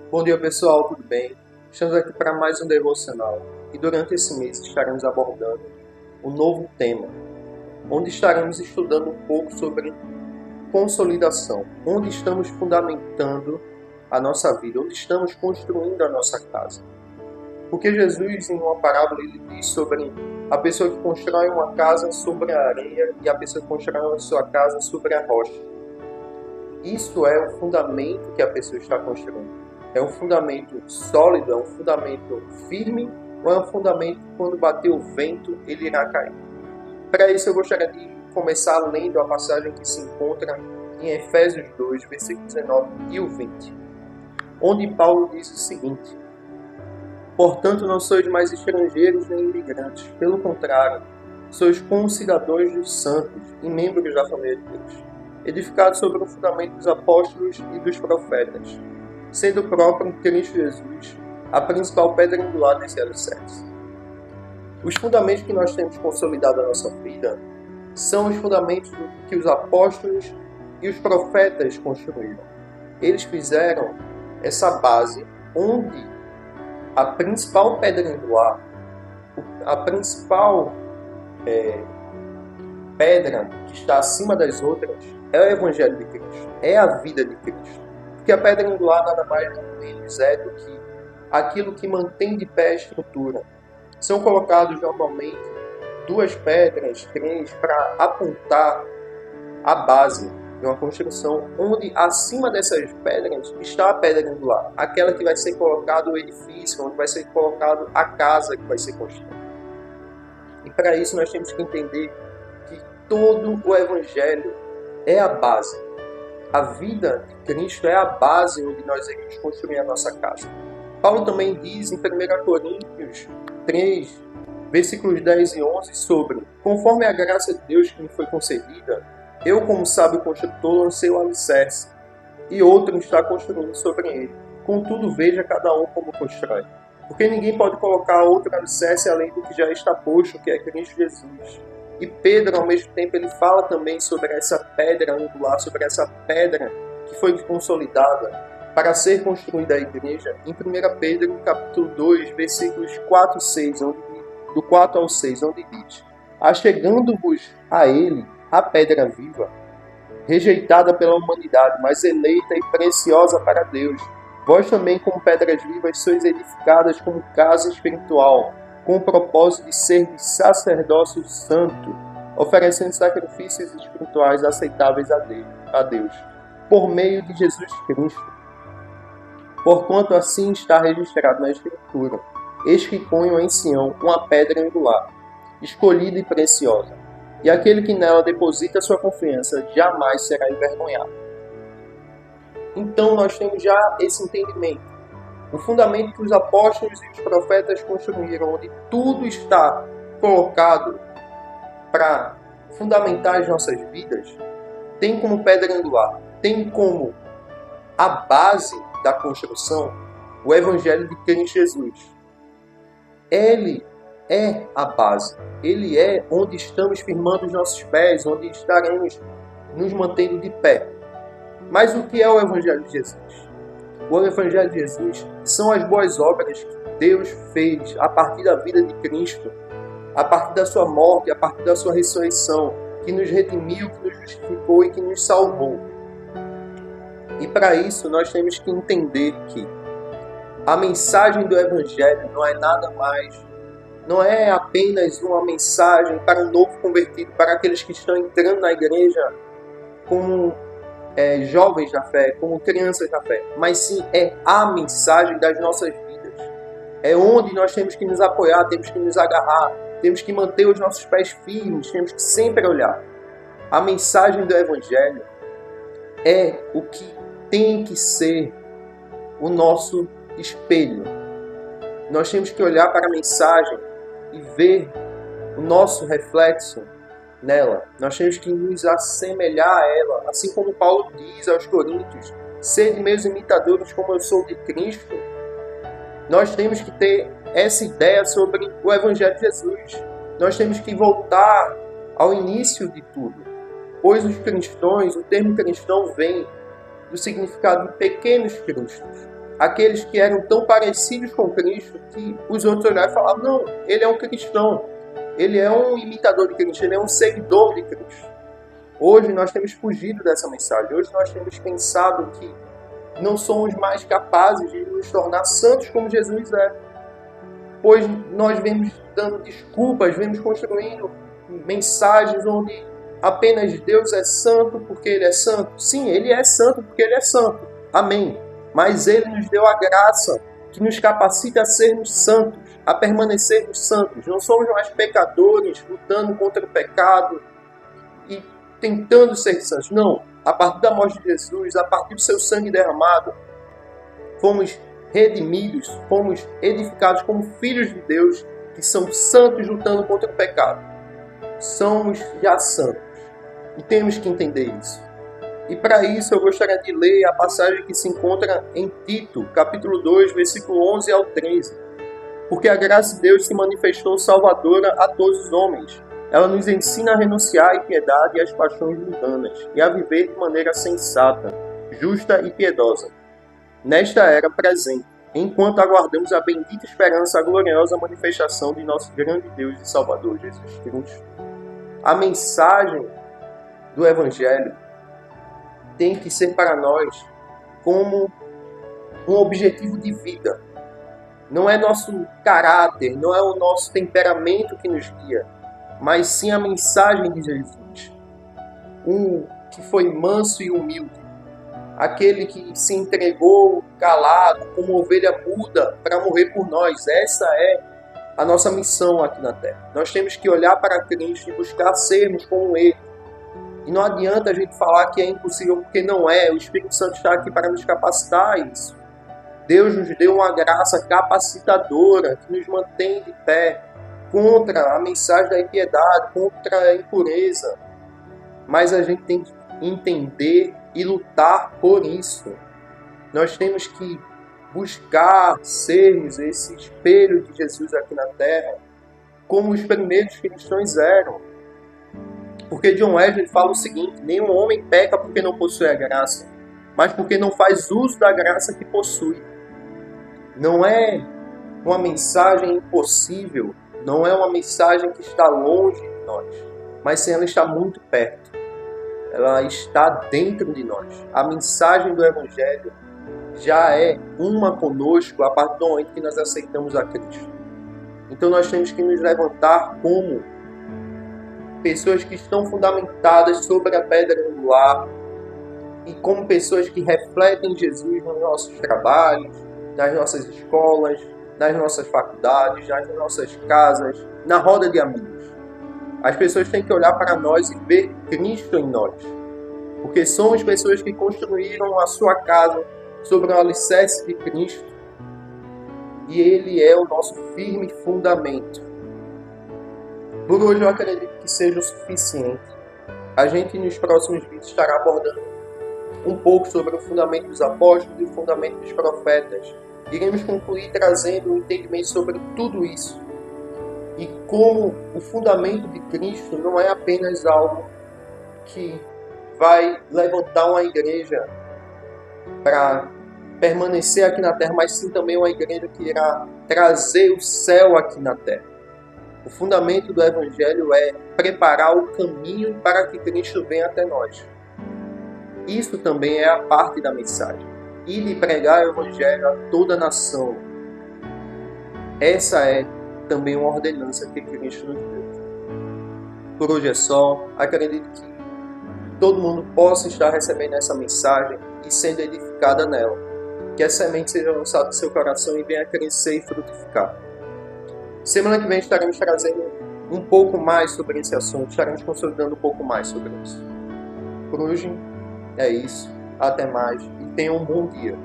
Bom dia pessoal, tudo bem? Estamos aqui para mais um devocional e durante esse mês estaremos abordando um novo tema, onde estaremos estudando um pouco sobre consolidação, onde estamos fundamentando a nossa vida, onde estamos construindo a nossa casa. Porque Jesus, em uma parábola, ele diz sobre a pessoa que constrói uma casa sobre a areia e a pessoa que constrói a sua casa sobre a rocha. Isso é o fundamento que a pessoa está construindo. É um fundamento sólido, é um fundamento firme, ou é um fundamento que quando bater o vento ele irá cair? Para isso eu gostaria de começar lendo a passagem que se encontra em Efésios 2, versículos 19 e o 20, onde Paulo diz o seguinte: portanto não sois mais estrangeiros nem imigrantes, pelo contrário, sois concidadãos dos santos e membros da família de Deus, edificados sobre o fundamento dos apóstolos e dos profetas, sendo o próprio Cristo Jesus a principal pedra angular desse alicerce. Os fundamentos que nós temos consolidado na nossa vida são os fundamentos que os apóstolos e os profetas construíram. Eles fizeram essa base onde a principal pedra angular, a principal pedra que está acima das outras é o Evangelho de Cristo, é a vida de Cristo. Porque a pedra angular nada mais nada menos é do que aquilo que mantém de pé a estrutura. São colocados normalmente 2 pedras, 3, para apontar a base de uma construção, onde acima dessas pedras está a pedra angular, aquela que vai ser colocado o edifício, onde vai ser colocado a casa que vai ser construída. E para isso nós temos que entender que todo o Evangelho é a base. A vida de Cristo é a base onde nós iremos construir a nossa casa. Paulo também diz em 1 Coríntios 3, versículos 10 e 11, sobre: conforme a graça de Deus que me foi concedida, eu, como sábio construtor, lancei o alicerce, e outro está construindo sobre ele. Contudo, veja cada um como constrói. Porque ninguém pode colocar outro alicerce além do que já está posto, que é Cristo Jesus. E Pedro, ao mesmo tempo, ele fala também sobre essa pedra angular, sobre essa pedra que foi consolidada para ser construída a igreja, em 1 Pedro, capítulo 2, versículos 4 e 6, do 4 ao 6, onde diz: achegando-vos a ele, a pedra viva, rejeitada pela humanidade, mas eleita e preciosa para Deus, vós também, como pedras vivas, sois edificadas como casa espiritual, com o propósito de ser de sacerdócio santo, oferecendo sacrifícios espirituais aceitáveis a Deus, por meio de Jesus Cristo. Porquanto assim está registrado na Escritura: eis que ponho em Sião uma pedra angular, escolhida e preciosa, e aquele que nela deposita sua confiança jamais será envergonhado. Então nós temos já esse entendimento. O fundamento que os apóstolos e os profetas construíram, onde tudo está colocado para fundamentar as nossas vidas, tem como pedra angular, tem como a base da construção o Evangelho de Cristo Jesus. Ele é a base, ele é onde estamos firmando os nossos pés, onde estaremos nos mantendo de pé. Mas o que é o Evangelho de Jesus? O Evangelho de Jesus são as boas obras que Deus fez a partir da vida de Cristo, a partir da sua morte, a partir da sua ressurreição, que nos redimiu, que nos justificou e que nos salvou. E para isso nós temos que entender que a mensagem do Evangelho não é nada mais, não é apenas uma mensagem para um novo convertido, para aqueles que estão entrando na igreja como jovens na fé, como crianças na fé, mas sim é a mensagem das nossas vidas. É onde nós temos que nos apoiar, temos que nos agarrar, temos que manter os nossos pés firmes, temos que sempre olhar. A mensagem do Evangelho é o que tem que ser o nosso espelho. Nós temos que olhar para a mensagem e ver o nosso reflexo nela. Nós temos que nos assemelhar a ela, assim como Paulo diz aos Coríntios: sede meus imitadores como eu sou de Cristo. Nós temos que ter essa ideia sobre o Evangelho de Jesus. Nós temos que voltar ao início de tudo, pois os cristãos, o termo cristão vem do significado de pequenos cristos. aqueles que eram tão parecidos com Cristo que os outros olhavam e falavam: não, ele é um cristão, ele é um imitador de Cristo, ele é um seguidor de Cristo. Hoje nós temos fugido dessa mensagem, hoje nós temos pensado que não somos mais capazes de nos tornar santos como Jesus é. Pois nós vemos dando desculpas, vemos construindo mensagens onde apenas Deus é santo porque Ele é santo. Sim, Ele é santo porque Ele é santo. Amém. Mas Ele nos deu a graça que nos capacita a sermos santos, a permanecermos santos. Não somos mais pecadores lutando contra o pecado e tentando ser santos. Não. A partir da morte de Jesus, a partir do seu sangue derramado, fomos redimidos, fomos edificados como filhos de Deus, que são santos lutando contra o pecado. Somos já santos. E temos que entender isso. E para isso eu gostaria de ler a passagem que se encontra em Tito, capítulo 2, versículo 11 ao 13. Porque a graça de Deus se manifestou salvadora a todos os homens. Ela nos ensina a renunciar à impiedade e às paixões mundanas, e a viver de maneira sensata, justa e piedosa, nesta era presente, enquanto aguardamos a bendita esperança, a gloriosa manifestação de nosso grande Deus e Salvador, Jesus Cristo. A mensagem do Evangelho tem que ser para nós como um objetivo de vida. Não é nosso caráter, não é o nosso temperamento que nos guia, mas sim a mensagem de Jesus. Que foi manso e humilde. Aquele que se entregou calado, como ovelha muda, para morrer por nós. Essa é a nossa missão aqui na Terra. Nós temos que olhar para Cristo e buscar sermos como Ele. E não adianta a gente falar que é impossível, porque não é. O Espírito Santo está aqui para nos capacitar a isso. Deus nos deu uma graça capacitadora que nos mantém de pé contra a mensagem da impiedade, contra a impureza. Mas a gente tem que entender e lutar por isso. Nós temos que buscar sermos esse espelho de Jesus aqui na Terra, como os primeiros cristãos eram. Porque John Wesley fala o seguinte: nenhum homem peca porque não possui a graça, mas porque não faz uso da graça que possui. Não é uma mensagem impossível, não é uma mensagem que está longe de nós, mas sim ela está muito perto. Ela está dentro de nós. A mensagem do Evangelho já é uma conosco a partir do momento que nós aceitamos a Cristo. Então nós temos que nos levantar como pessoas que estão fundamentadas sobre a pedra angular e como pessoas que refletem Jesus nos nossos trabalhos, nas nossas escolas, nas nossas faculdades, nas nossas casas, na roda de amigos. As pessoas têm que olhar para nós e ver Cristo em nós. Porque somos pessoas que construíram a sua casa sobre o alicerce de Cristo. E Ele é o nosso firme fundamento. Por hoje eu acredito que seja o suficiente. A gente nos próximos vídeos estará abordando um pouco sobre o fundamento dos apóstolos e o fundamento dos profetas. Iremos concluir trazendo um entendimento sobre tudo isso. E como o fundamento de Cristo não é apenas algo que vai levantar uma igreja para permanecer aqui na terra, mas sim também uma igreja que irá trazer o céu aqui na terra. O fundamento do Evangelho é preparar o caminho para que Cristo venha até nós. Isso também é a parte da mensagem. Ir e pregar o Evangelho a toda a nação. Essa é também uma ordenança que Cristo nos deu. Por hoje é só. Acredito que todo mundo possa estar recebendo essa mensagem e sendo edificada nela. Que a semente seja lançada no seu coração e venha crescer e frutificar. Semana que vem estaremos trazendo um pouco mais sobre esse assunto. Estaremos consolidando um pouco mais sobre isso. Por hoje é isso. Até mais e tenham um bom dia.